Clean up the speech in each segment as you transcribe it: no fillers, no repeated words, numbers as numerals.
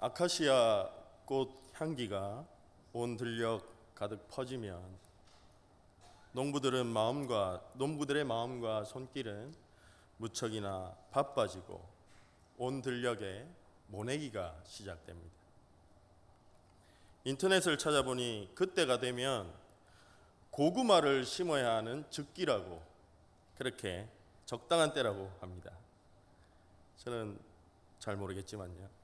아카시아 꽃 향기가 온 들녘 가득 퍼지면 농부들의 마음과 손길은 무척이나 바빠지고 온 들녘에 모내기가 시작됩니다. 인터넷을 찾아보니 그때가 되면 고구마를 심어야 하는 적기라고, 그렇게 적당한 때라고 합니다. 저는 잘 모르겠지만요.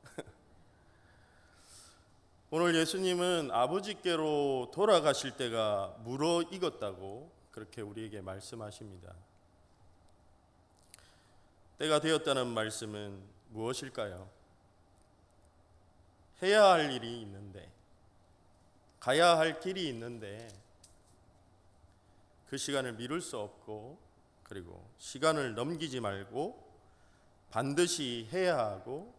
오늘 예수님은 아버지께로 돌아가실 때가 무르익었다고 그렇게 우리에게 말씀하십니다. 때가 되었다는 말씀은 무엇일까요? 해야 할 일이 있는데, 가야 할 길이 있는데 그 시간을 미룰 수 없고, 그리고 시간을 넘기지 말고 반드시 해야 하고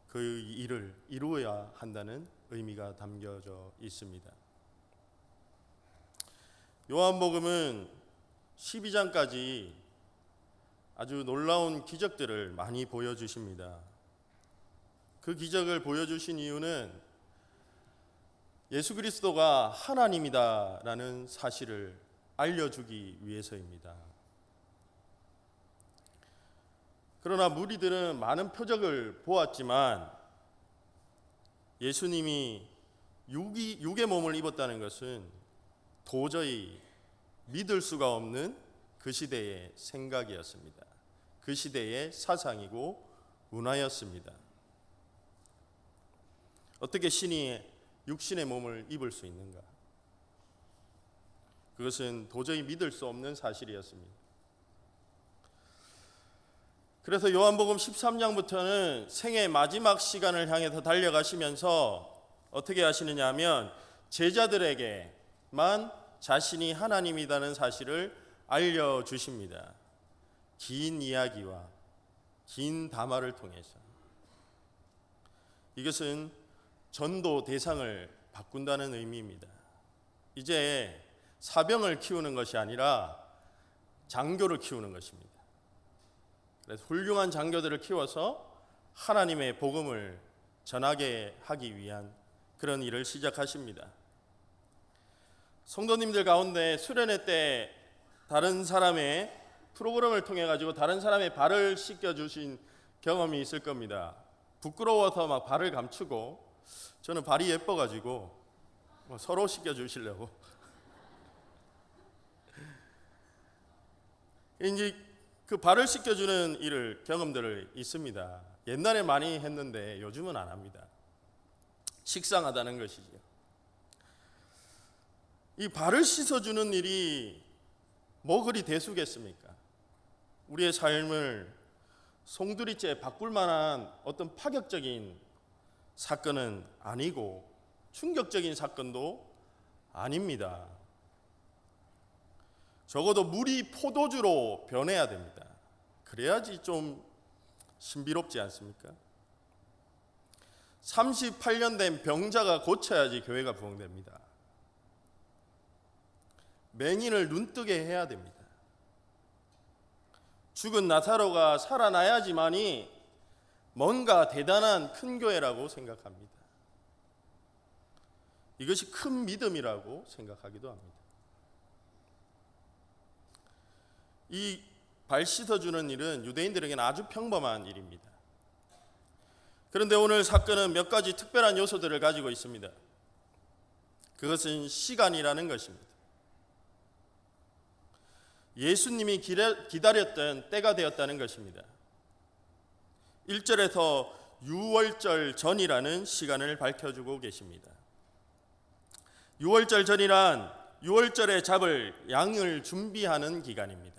그 일을 이루어야 한다는 의미가 담겨져 있습니다. 요한복음은 12장까지 아주 놀라운 기적들을 많이 보여주십니다. 그 기적을 보여주신 이유는 예수 그리스도가 하나님이다라는 사실을 알려주기 위해서입니다. 그러나 무리들은 많은 표적을 보았지만 예수님이 육의 몸을 입었다는 것은 도저히 믿을 수가 없는 그 시대의 생각이었습니다. 그 시대의 사상이고 문화였습니다. 어떻게 신이 육신의 몸을 입을 수 있는가? 그것은 도저히 믿을 수 없는 사실이었습니다. 그래서 요한복음 13장부터는 생의 마지막 시간을 향해서 달려가시면서 어떻게 하시느냐 하면 제자들에게만 자신이 하나님이라는 사실을 알려주십니다. 긴 이야기와 긴 담화를 통해서. 이것은 전도 대상을 바꾼다는 의미입니다. 이제 사병을 키우는 것이 아니라 장교를 키우는 것입니다. 그래서 훌륭한 장교들을 키워서 하나님의 복음을 전하게 하기 위한 그런 일을 시작하십니다. 성도님들 가운데 수련회 때 다른 사람의 프로그램을 통해 가지고 다른 사람의 발을 씻겨주신 경험이 있을 겁니다. 부끄러워서 막 발을 감추고, 저는 발이 예뻐가지고 서로 씻겨주시려고. 이제 그 발을 씻겨주는 일을 경험들을 있습니다. 옛날에 많이 했는데 요즘은 안 합니다. 식상하다는 것이죠. 이 발을 씻어주는 일이 뭐 그리 대수겠습니까? 우리의 삶을 송두리째 바꿀 만한 어떤 파격적인 사건은 아니고 충격적인 사건도 아닙니다. 적어도 물이 포도주로 변해야 됩니다. 그래야지 좀 신비롭지 않습니까? 38년 된 병자가 고쳐야지 교회가 부흥됩니다. 맹인을 눈뜨게 해야 됩니다. 죽은 나사로가 살아나야지만이 뭔가 대단한 큰 교회라고 생각합니다. 이것이 큰 믿음이라고 생각하기도 합니다. 이 발 씻어주는 일은 유대인들에게는 아주 평범한 일입니다. 그런데 오늘 사건은 몇 가지 특별한 요소들을 가지고 있습니다. 그것은 시간이라는 것입니다. 예수님이 기다렸던 때가 되었다는 것입니다. 1절에서 유월절 전이라는 시간을 밝혀주고 계십니다. 유월절 전이란 유월절에 잡을 양을 준비하는 기간입니다.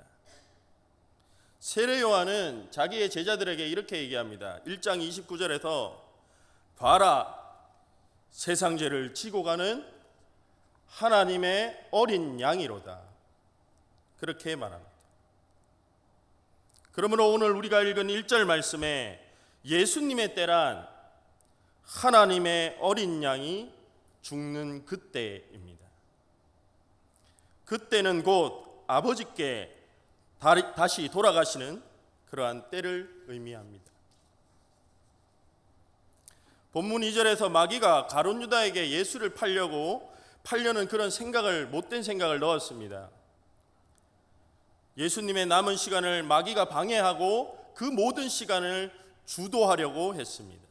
세례 요한은 자기의 제자들에게 이렇게 얘기합니다. 1장 29절에서 봐라, 세상 죄를 지고 가는 하나님의 어린 양이로다, 그렇게 말합니다. 그러므로 오늘 우리가 읽은 1절 말씀에 예수님의 때란 하나님의 어린 양이 죽는 그때입니다. 그때는 곧 아버지께 다시 돌아가시는 그러한 때를 의미합니다. 본문 2절에서 마귀가 가룟 유다에게 예수를 팔려는 그런 못된 생각을 넣었습니다. 예수님의 남은 시간을 마귀가 방해하고 그 모든 시간을 주도하려고 했습니다.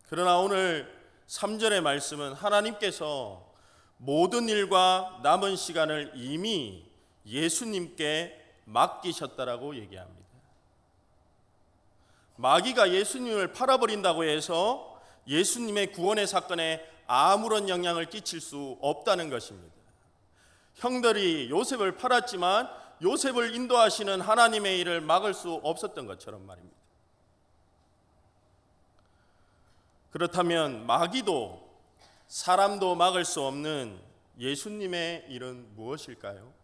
그러나 오늘 3절의 말씀은 하나님께서 모든 일과 남은 시간을 이미 예수님께 맡기셨다라고 얘기합니다. 마귀가 예수님을 팔아버린다고 해서 예수님의 구원의 사건에 아무런 영향을 끼칠 수 없다는 것입니다. 형들이 요셉을 팔았지만 요셉을 인도하시는 하나님의 일을 막을 수 없었던 것처럼 말입니다. 그렇다면 마귀도 사람도 막을 수 없는 예수님의 일은 무엇일까요?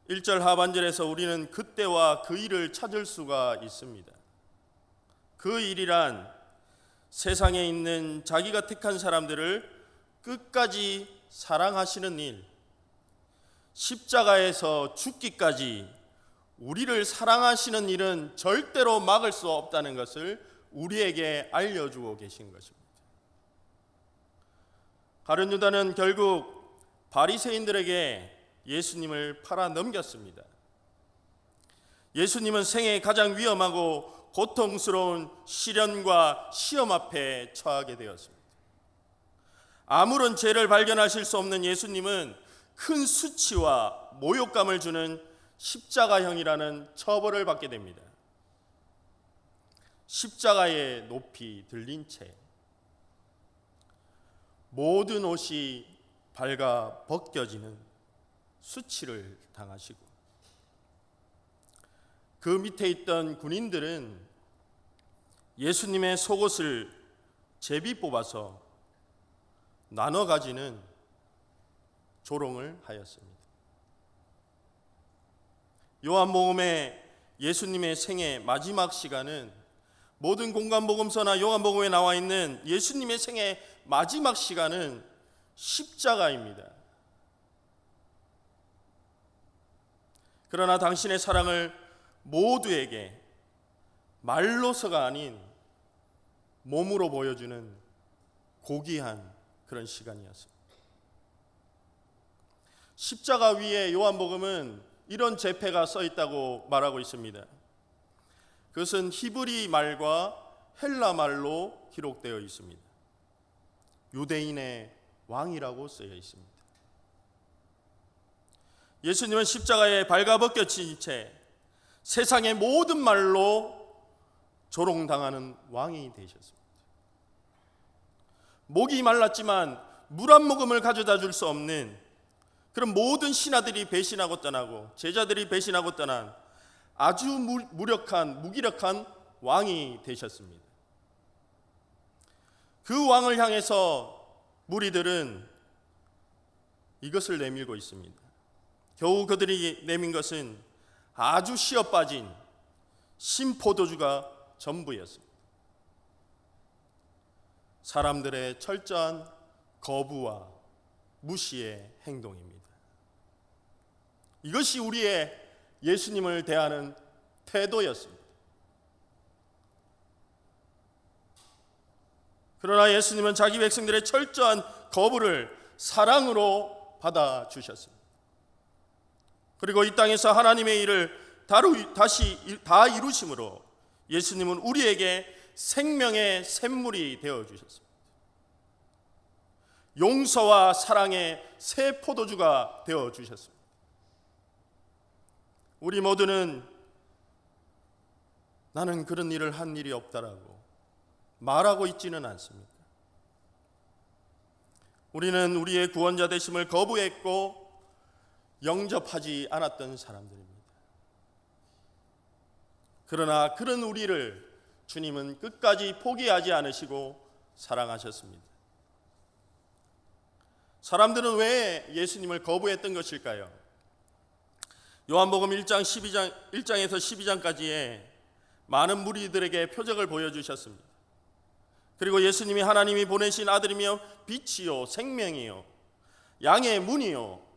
1절 하반절에서 우리는 그때와 그 일을 찾을 수가 있습니다. 그 일이란 세상에 있는 자기가 택한 사람들을 끝까지 사랑하시는 일, 십자가에서 죽기까지 우리를 사랑하시는 일은 절대로 막을 수 없다는 것을 우리에게 알려주고 계신 것입니다. 가룟 유다는 결국 바리새인들에게 예수님을 팔아 넘겼습니다. 예수님은 생애 가장 위험하고 고통스러운 시련과 시험 앞에 처하게 되었습니다. 아무런 죄를 발견하실 수 없는 예수님은 큰 수치와 모욕감을 주는 십자가형이라는 처벌을 받게 됩니다. 십자가의 높이 들린 채 모든 옷이 발가 벗겨지는 수치를 당하시고, 그 밑에 있던 군인들은 예수님의 속옷을 제비 뽑아서 나눠 가지는 조롱을 하였습니다. 요한복음의 예수님의 생애 마지막 시간은 모든 공관복음서나 요한복음에 나와 있는 예수님의 생애 마지막 시간은 십자가입니다. 그러나 당신의 사랑을 모두에게 말로서가 아닌 몸으로 보여주는 고귀한 그런 시간이었습니다. 십자가 위에 요한복음은 이런 제패가 써 있다고 말하고 있습니다. 그것은 히브리 말과 헬라 말로 기록되어 있습니다. 유대인의 왕이라고 쓰여 있습니다. 예수님은 십자가에 발가벗겨진 채 세상의 모든 말로 조롱당하는 왕이 되셨습니다. 목이 말랐지만 물 한 모금을 가져다 줄 수 없는 그런 모든 신하들이 배신하고 떠나고 제자들이 배신하고 떠난 아주 무기력한 왕이 되셨습니다. 그 왕을 향해서 무리들은 이것을 내밀고 있습니다. 겨우 그들이 내민 것은 아주 씨어 빠진 신포도주가 전부였습니다. 사람들의 철저한 거부와 무시의 행동입니다. 이것이 우리의 예수님을 대하는 태도였습니다. 그러나 예수님은 자기 백성들의 철저한 거부를 사랑으로 받아주셨습니다. 그리고 이 땅에서 하나님의 일을 다시 다 이루심으로 예수님은 우리에게 생명의 샘물이 되어주셨습니다. 용서와 사랑의 새 포도주가 되어주셨습니다. 우리 모두는 나는 그런 일을 한 일이 없다라고 말하고 있지는 않습니까? 우리는 우리의 구원자 되심을 거부했고 영접하지 않았던 사람들입니다. 그러나 그런 우리를 주님은 끝까지 포기하지 않으시고 사랑하셨습니다. 사람들은 왜 예수님을 거부했던 것일까요? 요한복음 1장에서 12장까지의 많은 무리들에게 표적을 보여주셨습니다. 그리고 예수님이 하나님이 보내신 아들이며 빛이요 생명이요 양의 문이요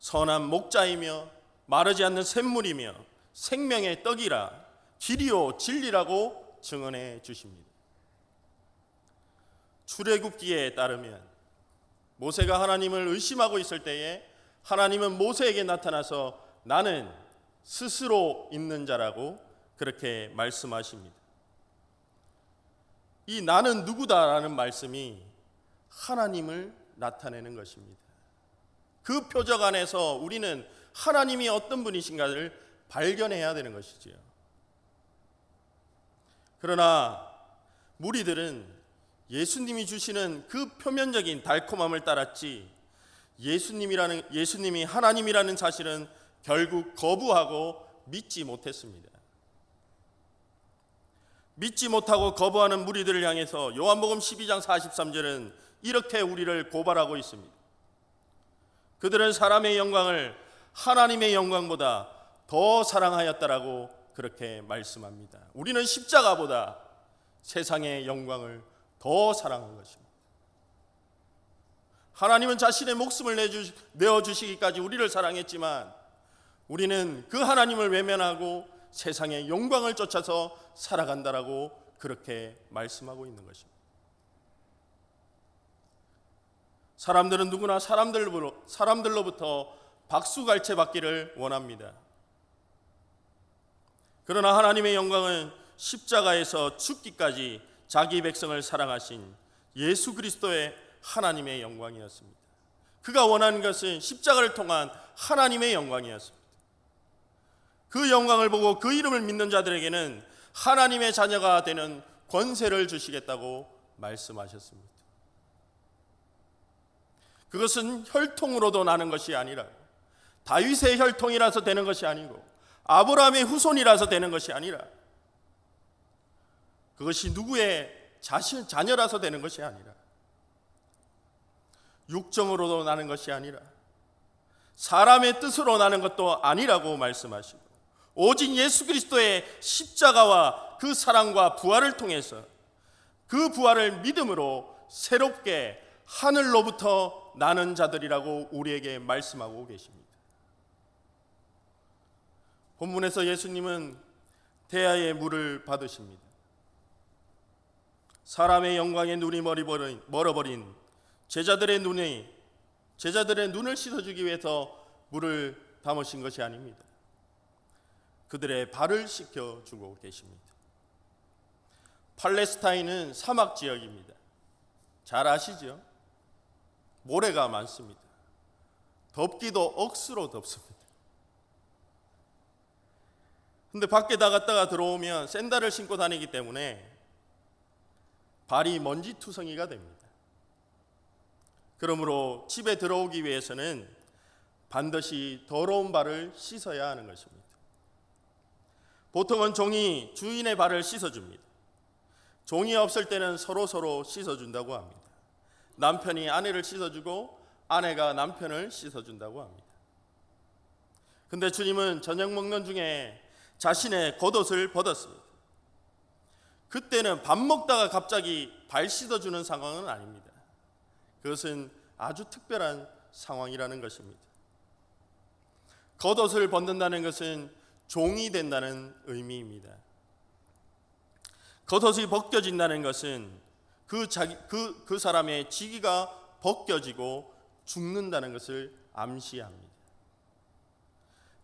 선한 목자이며 마르지 않는 샘물이며 생명의 떡이라 길이요 진리라고 증언해 주십니다. 출애굽기에 따르면 모세가 하나님을 의심하고 있을 때에 하나님은 모세에게 나타나서 나는 스스로 있는 자라고 그렇게 말씀하십니다. 이 나는 누구다라는 말씀이 하나님을 나타내는 것입니다. 그 표적 안에서 우리는 하나님이 어떤 분이신가를 발견해야 되는 것이지요. 그러나 무리들은 예수님이 주시는 그 표면적인 달콤함을 따랐지 예수님이 하나님이라는 사실은 결국 거부하고 믿지 못했습니다. 믿지 못하고 거부하는 무리들을 향해서 요한복음 12장 43절은 이렇게 우리를 고발하고 있습니다. 그들은 사람의 영광을 하나님의 영광보다 더 사랑하였다라고 그렇게 말씀합니다. 우리는 십자가보다 세상의 영광을 더 사랑한 것입니다. 하나님은 자신의 목숨을 내어주시기까지 우리를 사랑했지만 우리는 그 하나님을 외면하고 세상의 영광을 쫓아서 살아간다라고 그렇게 말씀하고 있는 것입니다. 사람들은 누구나 사람들로부터 박수갈채 받기를 원합니다. 그러나 하나님의 영광은 십자가에서 죽기까지 자기 백성을 사랑하신 예수 그리스도의 하나님의 영광이었습니다. 그가 원하는 것은 십자가를 통한 하나님의 영광이었습니다. 그 영광을 보고 그 이름을 믿는 자들에게는 하나님의 자녀가 되는 권세를 주시겠다고 말씀하셨습니다. 그것은 혈통으로도 나는 것이 아니라 다윗의 혈통이라서 되는 것이 아니고 아브라함의 후손이라서 되는 것이 아니라 그것이 누구의 자녀라서 되는 것이 아니라 육정으로도 나는 것이 아니라 사람의 뜻으로 나는 것도 아니라고 말씀하시고 오직 예수 그리스도의 십자가와 그 사랑과 부활을 통해서 그 부활을 믿음으로 새롭게 하늘로부터 나는 자들이라고 우리에게 말씀하고 계십니다. 본문에서 예수님은 대야의 물을 받으십니다. 사람의 영광에 눈이 멀어버린 제자들의 눈을 씻어주기 위해서 물을 담으신 것이 아닙니다. 그들의 발을 씻겨주고 계십니다. 팔레스타인은 사막 지역입니다. 잘 아시죠? 모래가 많습니다. 덥기도 억수로 덥습니다. 근데 밖에 나갔다가 들어오면 샌들을 신고 다니기 때문에 발이 먼지투성이가 됩니다. 그러므로 집에 들어오기 위해서는 반드시 더러운 발을 씻어야 하는 것입니다. 보통은 종이 주인의 발을 씻어줍니다. 종이 없을 때는 서로 씻어준다고 합니다. 남편이 아내를 씻어주고 아내가 남편을 씻어준다고 합니다. 근데 주님은 저녁 먹는 중에 자신의 겉옷을 벗었습니다. 그때는 밥 먹다가 갑자기 발 씻어주는 상황은 아닙니다. 그것은 아주 특별한 상황이라는 것입니다. 겉옷을 벗는다는 것은 종이 된다는 의미입니다. 겉옷이 벗겨진다는 것은 그 사람의 직위가 벗겨지고 죽는다는 것을 암시합니다.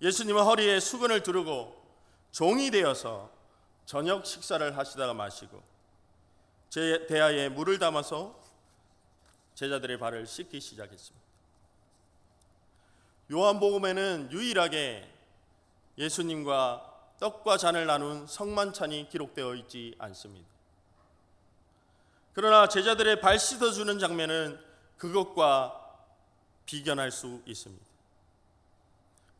예수님은 허리에 수건을 두르고 종이 되어서 저녁 식사를 하시다가 마시고 대야에 물을 담아서 제자들의 발을 씻기 시작했습니다. 요한복음에는 유일하게 예수님과 떡과 잔을 나눈 성만찬이 기록되어 있지 않습니다. 그러나 제자들의 발 씻어주는 장면은 그것과 비견할 수 있습니다.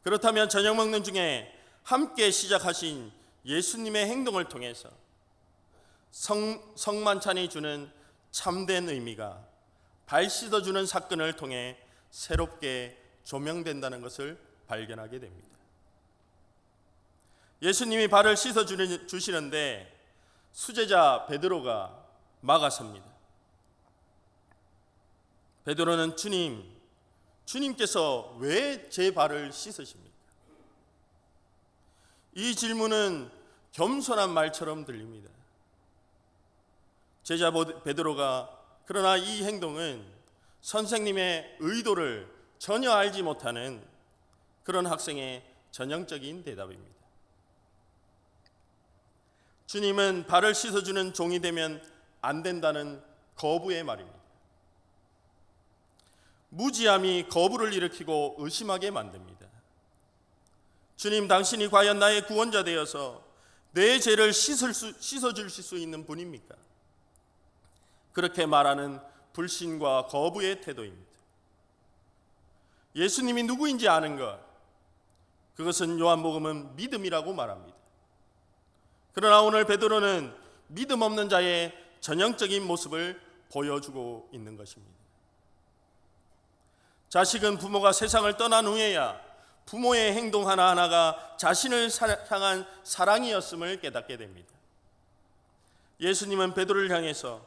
그렇다면 저녁 먹는 중에 함께 시작하신 예수님의 행동을 통해서 성만찬이 주는 참된 의미가 발 씻어주는 사건을 통해 새롭게 조명된다는 것을 발견하게 됩니다. 예수님이 발을 씻어주시는데 수제자 베드로가 막아섭니다. 베드로는 주님께서 왜 제 발을 씻으십니까? 이 질문은 겸손한 말처럼 들립니다. 제자 베드로가 그러나 이 행동은 선생님의 의도를 전혀 알지 못하는 그런 학생의 전형적인 대답입니다. 주님은 발을 씻어주는 종이 되면 안 된다는 거부의 말입니다. 무지함이 거부를 일으키고 의심하게 만듭니다. 주님, 당신이 과연 나의 구원자 되어서 내 죄를 씻어줄 수 있는 분입니까? 그렇게 말하는 불신과 거부의 태도입니다. 예수님이 누구인지 아는 것, 그것은 요한복음은 믿음이라고 말합니다. 그러나 오늘 베드로는 믿음 없는 자의 전형적인 모습을 보여주고 있는 것입니다. 자식은 부모가 세상을 떠난 후에야 부모의 행동 하나하나가 자신을 향한 사랑이었음을 깨닫게 됩니다. 예수님은 베드로를 향해서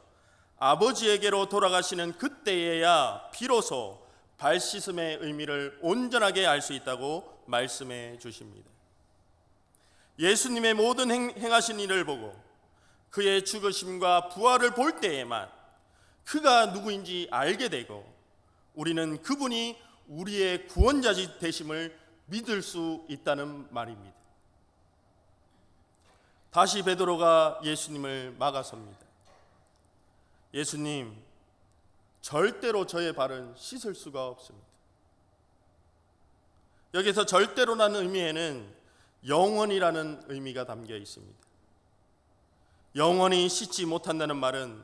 아버지에게로 돌아가시는 그때에야 비로소 발 씻음의 의미를 온전하게 알 수 있다고 말씀해 주십니다. 예수님의 모든 행하신 일을 보고 그의 죽으심과 부활을 볼 때에만 그가 누구인지 알게 되고 우리는 그분이 우리의 구원자 되심을 믿을 수 있다는 말입니다. 다시 베드로가 예수님을 막아섭니다. 예수님, 절대로 저의 발은 씻을 수가 없습니다. 여기서 절대로라는 의미에는 영원이라는 의미가 담겨 있습니다. 영원히 씻지 못한다는 말은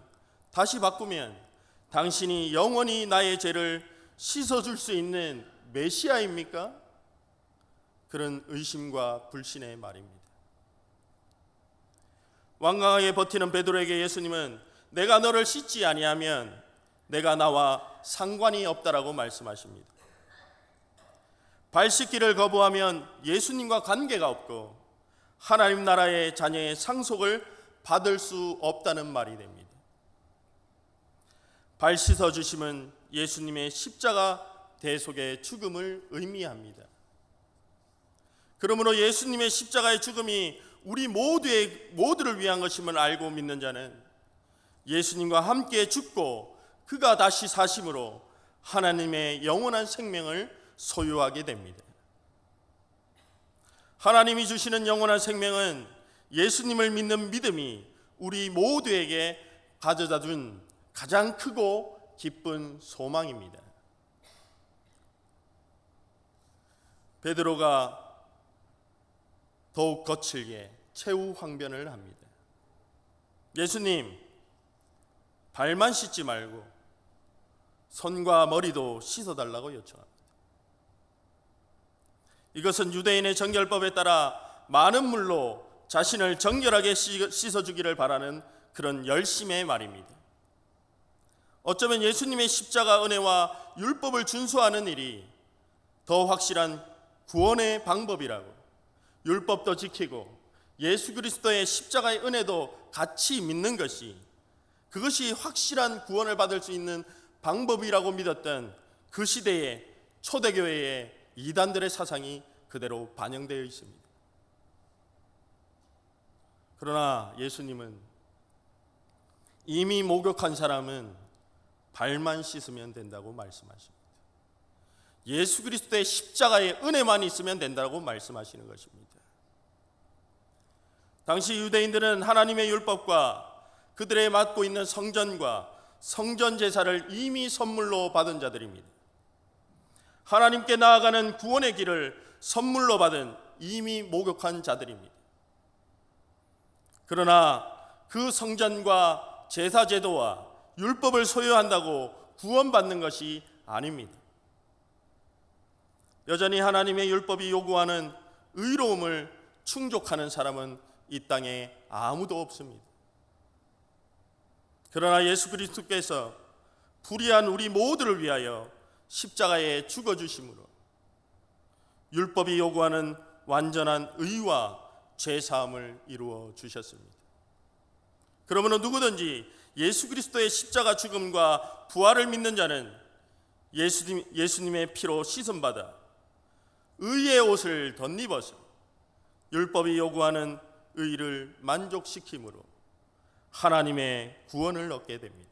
다시 바꾸면 당신이 영원히 나의 죄를 씻어줄 수 있는 메시아입니까? 그런 의심과 불신의 말입니다. 완강하게 버티는 베드로에게 예수님은 내가 너를 씻지 아니하면 내가 나와 상관이 없다라고 말씀하십니다. 발 씻기를 거부하면 예수님과 관계가 없고 하나님 나라의 자녀의 상속을 받을 수 없다는 말이 됩니다. 발 씻어주심은 예수님의 십자가 대속의 죽음을 의미합니다. 그러므로 예수님의 십자가의 죽음이 우리 모두를 위한 것임을 알고 믿는 자는 예수님과 함께 죽고 그가 다시 사심으로 하나님의 영원한 생명을 소유하게 됩니다. 하나님이 주시는 영원한 생명은 예수님을 믿는 믿음이 우리 모두에게 가져다 준 가장 크고 기쁜 소망입니다. 베드로가 더욱 거칠게 최후 항변을 합니다. 예수님, 발만 씻지 말고 손과 머리도 씻어달라고 요청합니다. 이것은 유대인의 정결법에 따라 많은 물로 자신을 정결하게 씻어주기를 바라는 그런 열심의 말입니다. 어쩌면 예수님의 십자가 은혜와 율법을 준수하는 일이 더 확실한 구원의 방법이라고, 율법도 지키고 예수 그리스도의 십자가의 은혜도 같이 믿는 것이 그것이 확실한 구원을 받을 수 있는 방법이라고 믿었던 그 시대의 초대교회의 이단들의 사상이 그대로 반영되어 있습니다. 그러나 예수님은 이미 목욕한 사람은 발만 씻으면 된다고 말씀하십니다. 예수 그리스도의 십자가의 은혜만 있으면 된다고 말씀하시는 것입니다. 당시 유대인들은 하나님의 율법과 그들의 맡고 있는 성전과 성전 제사를 이미 선물로 받은 자들입니다. 하나님께 나아가는 구원의 길을 선물로 받은 이미 목욕한 자들입니다. 그러나 그 성전과 제사 제도와 율법을 소유한다고 구원받는 것이 아닙니다. 여전히 하나님의 율법이 요구하는 의로움을 충족하는 사람은 이 땅에 아무도 없습니다. 그러나 예수 그리스도께서 불의한 우리 모두를 위하여 십자가에 죽어주심으로 율법이 요구하는 완전한 의와 죄사함을 이루어 주셨습니다. 그러므로 누구든지 예수 그리스도의 십자가 죽음과 부활을 믿는 자는 예수님의 피로 씻음받아 의의 옷을 덧입어서 율법이 요구하는 의를 만족시킴으로 하나님의 구원을 얻게 됩니다.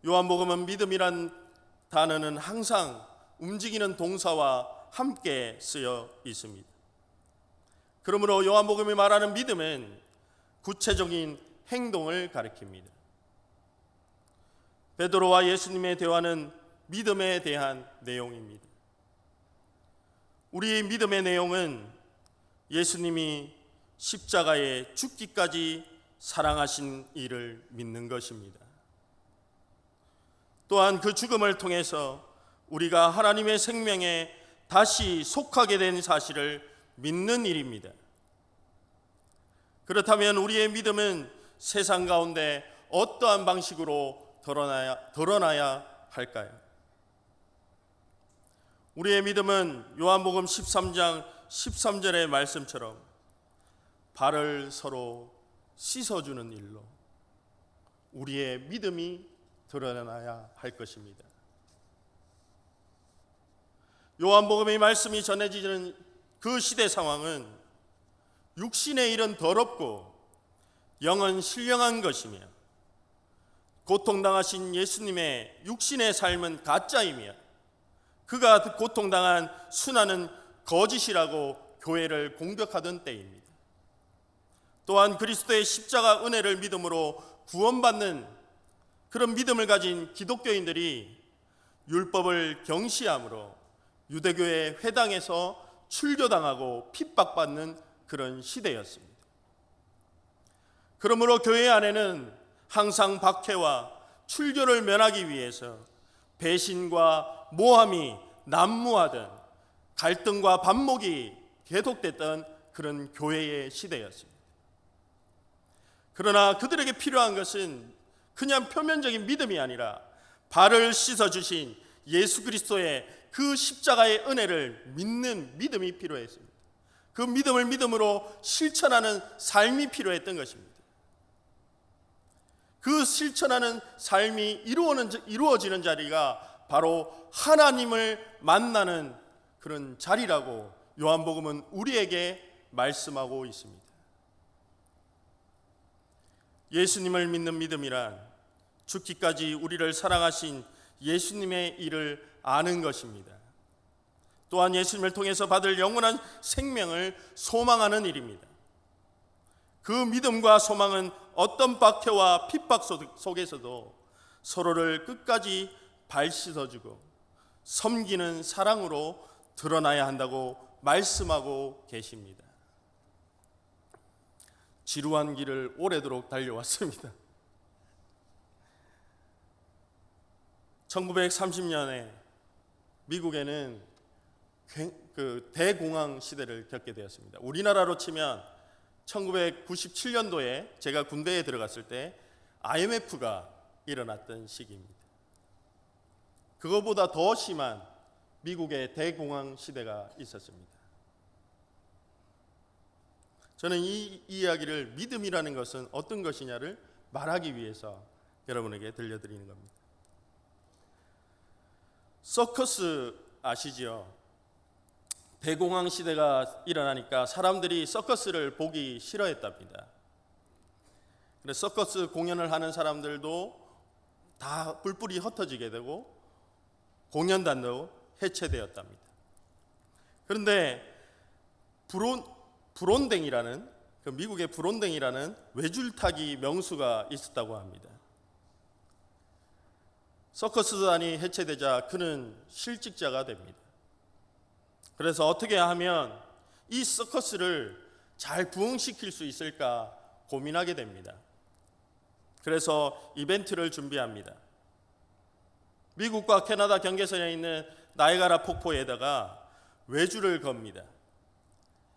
요한복음은 믿음이란 단어는 항상 움직이는 동사와 함께 쓰여 있습니다. 그러므로 요한복음이 말하는 믿음은 구체적인 행동을 가리킵니다. 베드로와 예수님의 대화는 믿음에 대한 내용입니다. 우리의 믿음의 내용은 예수님이 십자가에 죽기까지 사랑하신 이를 믿는 것입니다. 또한 그 죽음을 통해서 우리가 하나님의 생명에 다시 속하게 된 사실을 믿는 일입니다. 그렇다면 우리의 믿음은 세상 가운데 어떠한 방식으로 드러나야 할까요? 우리의 믿음은 요한복음 13장 13절의 말씀처럼 발을 서로 씻어주는 일로 우리의 믿음이 드러나야 할 것입니다. 요한복음의 말씀이 전해지는 그 시대 상황은 육신의 일은 더럽고 영은 신령한 것이며 고통당하신 예수님의 육신의 삶은 가짜이며 그가 고통당한 순환은 거짓이라고 교회를 공격하던 때입니다. 또한 그리스도의 십자가 은혜를 믿음으로 구원받는 그런 믿음을 가진 기독교인들이 율법을 경시함으로 유대교의 회당에서 출교당하고 핍박받는 그런 시대였습니다. 그러므로 교회 안에는 항상 박해와 출교를 면하기 위해서 배신과 모함이 난무하던 갈등과 반목이 계속됐던 그런 교회의 시대였습니다. 그러나 그들에게 필요한 것은 그냥 표면적인 믿음이 아니라 발을 씻어주신 예수 그리스도의 그 십자가의 은혜를 믿는 믿음이 필요했습니다. 그 믿음을 믿음으로 실천하는 삶이 필요했던 것입니다. 그 실천하는 삶이 이루어지는 자리가 바로 하나님을 만나는 그런 자리라고 요한복음은 우리에게 말씀하고 있습니다. 예수님을 믿는 믿음이란 죽기까지 우리를 사랑하신 예수님의 일을 아는 것입니다. 또한 예수님을 통해서 받을 영원한 생명을 소망하는 일입니다. 그 믿음과 소망은 어떤 박해와 핍박 속에서도 서로를 끝까지 발 씻어주고 섬기는 사랑으로 드러나야 한다고 말씀하고 계십니다. 지루한 길을 오래도록 달려왔습니다. 1930년에 미국에는 대공황 시대를 겪게 되었습니다. 우리나라로 치면 1997년도에 제가 군대에 들어갔을 때 IMF가 일어났던 시기입니다. 그거보다 더 심한 미국의 대공황 시대가 있었습니다. 저는 이 이야기를 믿음이라는 것은 어떤 것이냐를 말하기 위해서 여러분에게 들려드리는 겁니다. 서커스 아시죠? 대공황 시대가 일어나니까 사람들이 서커스를 보기 싫어했답니다. 그래서 서커스 공연을 하는 사람들도 다 뿔뿔이 흩어지게 되고 공연단도 해체되었답니다. 그런데 브론댕이라는 미국의 브론댕이라는 외줄타기 명수가 있었다고 합니다. 서커스단이 해체되자 그는 실직자가 됩니다. 그래서 어떻게 하면 이 서커스를 잘 부흥시킬 수 있을까 고민하게 됩니다. 그래서 이벤트를 준비합니다. 미국과 캐나다 경계선에 있는 나이아가라 폭포에다가 외줄을 겁니다.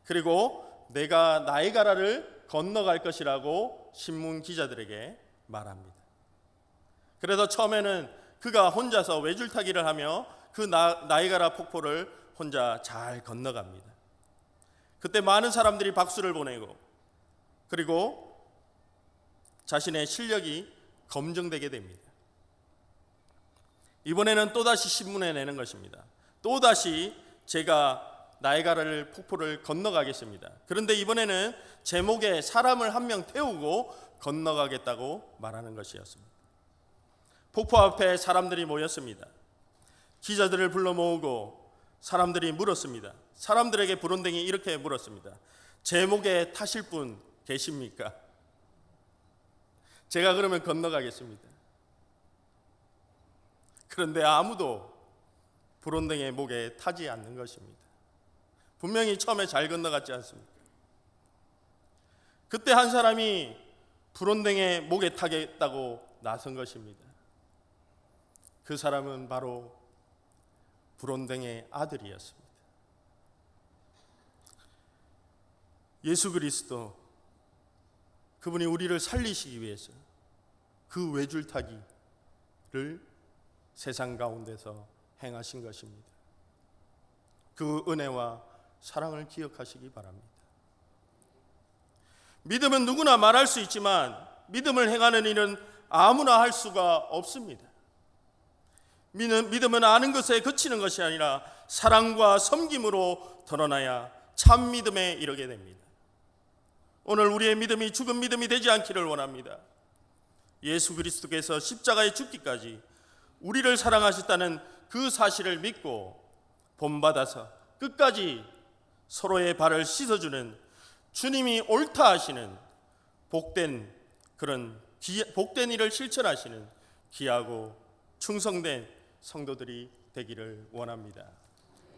그리고 내가 나이아가라를 건너갈 것이라고 신문 기자들에게 말합니다. 그래서 처음에는 그가 혼자서 외줄타기를 하며 그 나이아가라 폭포를 혼자 잘 건너갑니다. 그때 많은 사람들이 박수를 보내고 그리고 자신의 실력이 검증되게 됩니다. 이번에는 또다시 신문에 내는 것입니다. 또다시 제가 나이가라 폭포를 건너가겠습니다. 그런데 이번에는 제 목에 사람을 한 명 태우고 건너가겠다고 말하는 것이었습니다. 폭포 앞에 사람들이 모였습니다. 기자들을 불러 모으고 사람들이 물었습니다. 사람들에게 불온댕이 이렇게 물었습니다. 제 목에 타실 분 계십니까? 제가 그러면 건너가겠습니다. 그런데 아무도 불온댕이의 목에 타지 않는 것입니다. 분명히 처음에 잘 건너갔지 않습니까? 그때 한 사람이 불온댕이의 목에 타겠다고 나선 것입니다. 그 사람은 바로 불온댕이의 아들이었습니다. 예수 그리스도, 그분이 우리를 살리시기 위해서 그 외줄타기를 세상 가운데서 행하신 것입니다. 그 은혜와 사랑을 기억하시기 바랍니다. 믿음은 누구나 말할 수 있지만 믿음을 행하는 일은 아무나 할 수가 없습니다. 믿음은 아는 것에 그치는 것이 아니라 사랑과 섬김으로 드러나야 참 믿음에 이르게 됩니다. 오늘 우리의 믿음이 죽은 믿음이 되지 않기를 원합니다. 예수 그리스도께서 십자가에 죽기까지 우리를 사랑하셨다는 그 사실을 믿고 본받아서 끝까지 서로의 발을 씻어주는 주님이 옳다 하시는 복된 일을 실천하시는 귀하고 충성된 성도들이 되기를 원합니다.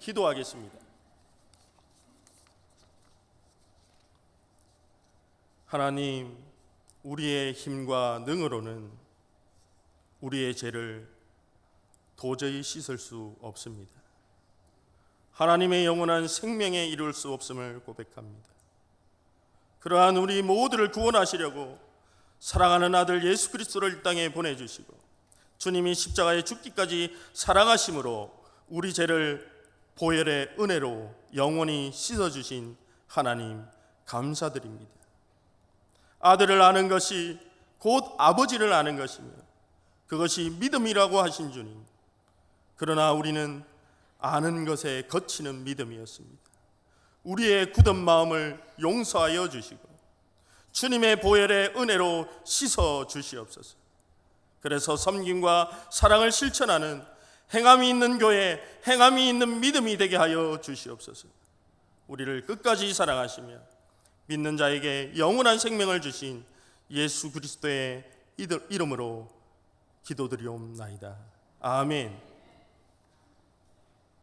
기도하겠습니다. 하나님, 우리의 힘과 능으로는 우리의 죄를 도저히 씻을 수 없습니다. 하나님의 영원한 생명에 이룰 수 없음을 고백합니다. 그러한 우리 모두를 구원하시려고 사랑하는 아들 예수 그리스도를 이 땅에 보내주시고 주님이 십자가에 죽기까지 사랑하심으로 우리 죄를 보혈의 은혜로 영원히 씻어주신 하나님 감사드립니다. 아들을 아는 것이 곧 아버지를 아는 것이며 그것이 믿음이라고 하신 주님, 그러나 우리는 아는 것에 거치는 믿음이었습니다. 우리의 굳은 마음을 용서하여 주시고 주님의 보혈의 은혜로 씻어 주시옵소서. 그래서 섬김과 사랑을 실천하는 행함이 있는 교회, 행함이 있는 믿음이 되게 하여 주시옵소서. 우리를 끝까지 사랑하시며 믿는 자에게 영원한 생명을 주신 예수 그리스도의 이름으로 기도드리옵나이다. 아멘.